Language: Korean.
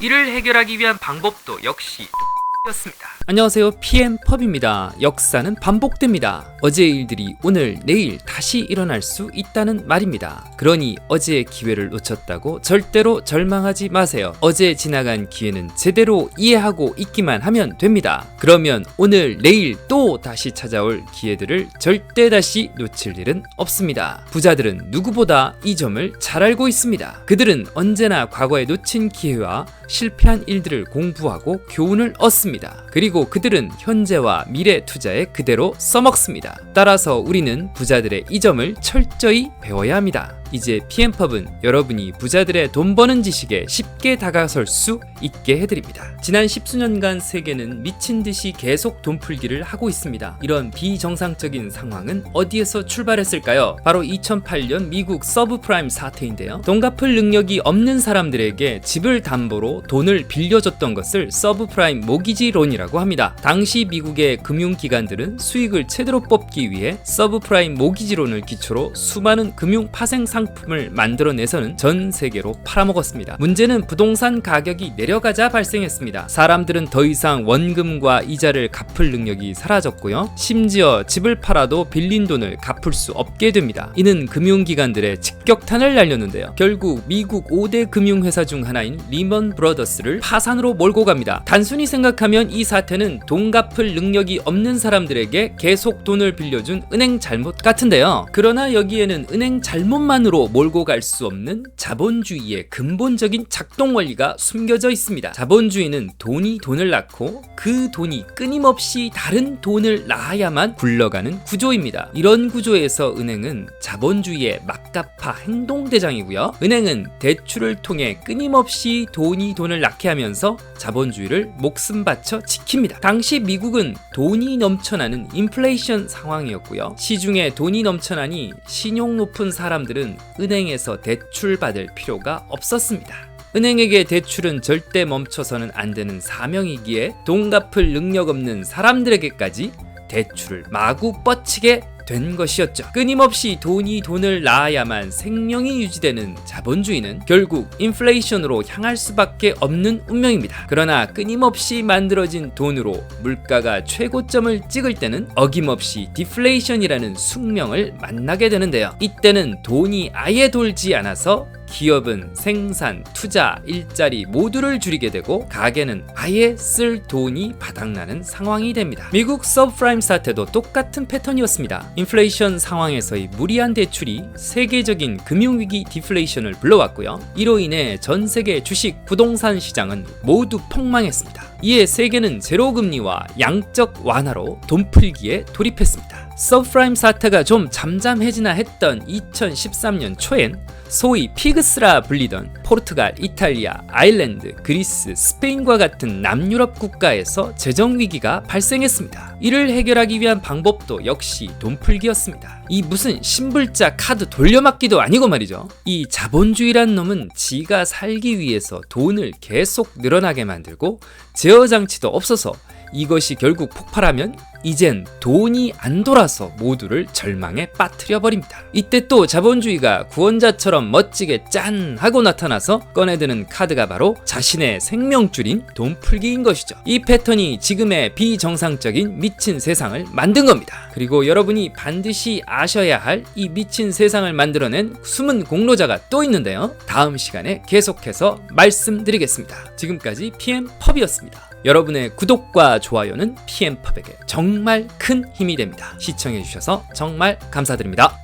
이를 해결하기 위한 방법도 역시 였습니다. 안녕하세요, PM펍입니다. 역사는 반복됩니다. 어제의 일들이 오늘 내일 다시 일어날 수 있다는 말입니다. 그러니 어제의 기회를 놓쳤다고 절대로 절망하지 마세요. 어제 지나간 기회는 제대로 이해하고 있기만 하면 됩니다. 그러면 오늘 내일 또 다시 찾아올 기회들을 절대 다시 놓칠 일은 없습니다. 부자들은 누구보다 이 점을 잘 알고 있습니다. 그들은 언제나 과거에 놓친 기회와 실패한 일들을 공부하고 교훈을 얻습니다. 그리고 그들은 현재와 미래 투자에 그대로 써먹습니다. 따라서 우리는 부자들의 이 점을 철저히 배워야 합니다. 이제 PM펍은 여러분이 부자들의 돈 버는 지식에 쉽게 다가설 수 있게 해드립니다. 지난 10수년간 세계는 미친듯이 계속 돈풀기를 하고 있습니다. 이런 비정상적인 상황은 어디에서 출발했을까요? 바로 2008년 미국 서브프라임 사태인데요. 돈 갚을 능력이 없는 사람들에게 집을 담보로 돈을 빌려줬던 것을 서브프라임 모기지론이라고 합니다. 당시 미국의 금융기관들은 수익을 제대로 뽑기 위해 서브프라임 모기지론을 기초로 수많은 금융 파생 상품을 만들어내서는 전 세계로 팔아먹었습니다. 문제는 부동산 가격이 내려가자 발생했습니다. 사람들은 더 이상 원금과 이자를 갚을 능력이 사라졌고요. 심지어 집을 팔아도 빌린 돈을 갚을 수 없게 됩니다. 이는 금융기관들의 직격탄을 날렸는데요. 결국 미국 5대 금융회사 중 하나인 리먼 브러더스를 파산으로 몰고 갑니다. 단순히 생각하면 이 사태는 돈 갚을 능력이 없는 사람들에게 계속 돈을 빌려준 은행 잘못 같은데요. 그러나 여기에는 은행 잘못만 으로 몰고 갈 수 없는 자본주의의 근본적인 작동 원리가 숨겨져 있습니다. 자본주의는 돈이 돈을 낳고 그 돈이 끊임없이 다른 돈을 낳아야만 굴러가는 구조입니다. 이런 구조에서 은행은 자본주의의 막가파 행동대장이고요. 은행은 대출을 통해 끊임없이 돈이 돈을 낳게 하면서 자본주의를 목숨 바쳐 지킵니다. 당시 미국은 돈이 넘쳐나는 인플레이션 상황이었고요. 시중에 돈이 넘쳐나니 신용 높은 사람들은 은행에서 대출 받을 필요가 없었습니다. 은행에게 대출은 절대 멈춰서는 안 되는 사명이기에 돈 갚을 능력 없는 사람들에게까지 대출을 마구 뻗치게 된 것이었죠. 끊임없이 돈이 돈을 낳아야만 생명이 유지되는 자본주의는 결국 인플레이션으로 향할 수밖에 없는 운명입니다. 그러나 끊임없이 만들어진 돈으로 물가가 최고점을 찍을 때는 어김없이 디플레이션이라는 숙명을 만나게 되는데요. 이때는 돈이 아예 돌지 않아서 기업은 생산, 투자, 일자리 모두를 줄이게 되고 가게는 아예 쓸 돈이 바닥나는 상황이 됩니다. 미국 서브프라임 사태도 똑같은 패턴이었습니다. 인플레이션 상황에서의 무리한 대출이 세계적인 금융위기 디플레이션을 불러왔고요. 이로 인해 전 세계 주식, 부동산 시장은 모두 폭망했습니다. 이에 세계는 제로금리와 양적 완화로 돈풀기에 돌입했습니다. 서브프라임 사태가 좀 잠잠해지나 했던 2013년 초엔 소위 피그스라 불리던 포르투갈, 이탈리아, 아일랜드, 그리스, 스페인과 같은 남유럽 국가에서 재정위기가 발생했습니다. 이를 해결하기 위한 방법도 역시 돈풀기였습니다. 이 무슨 신불자 카드 돌려막기도 아니고 말이죠. 이 자본주의란 놈은 지가 살기 위해서 돈을 계속 늘어나게 만들고 제어장치도 없어서 이것이 결국 폭발하면 이젠 돈이 안 돌아서 모두를 절망에 빠뜨려 버립니다. 이때 또 자본주의가 구원자처럼 멋지게 짠 하고 나타나서 꺼내드는 카드가 바로 자신의 생명줄인 돈풀기인 것이죠. 이 패턴이 지금의 비정상적인 미친 세상을 만든 겁니다. 그리고 여러분이 반드시 아셔야 할 이 미친 세상을 만들어낸 숨은 공로자가 또 있는데요. 다음 시간에 계속해서 말씀드리겠습니다. 지금까지 PM펍이었습니다. 여러분의 구독과 좋아요는 PM펍에게 정말 큰 힘이 됩니다. 시청해주셔서 정말 감사드립니다.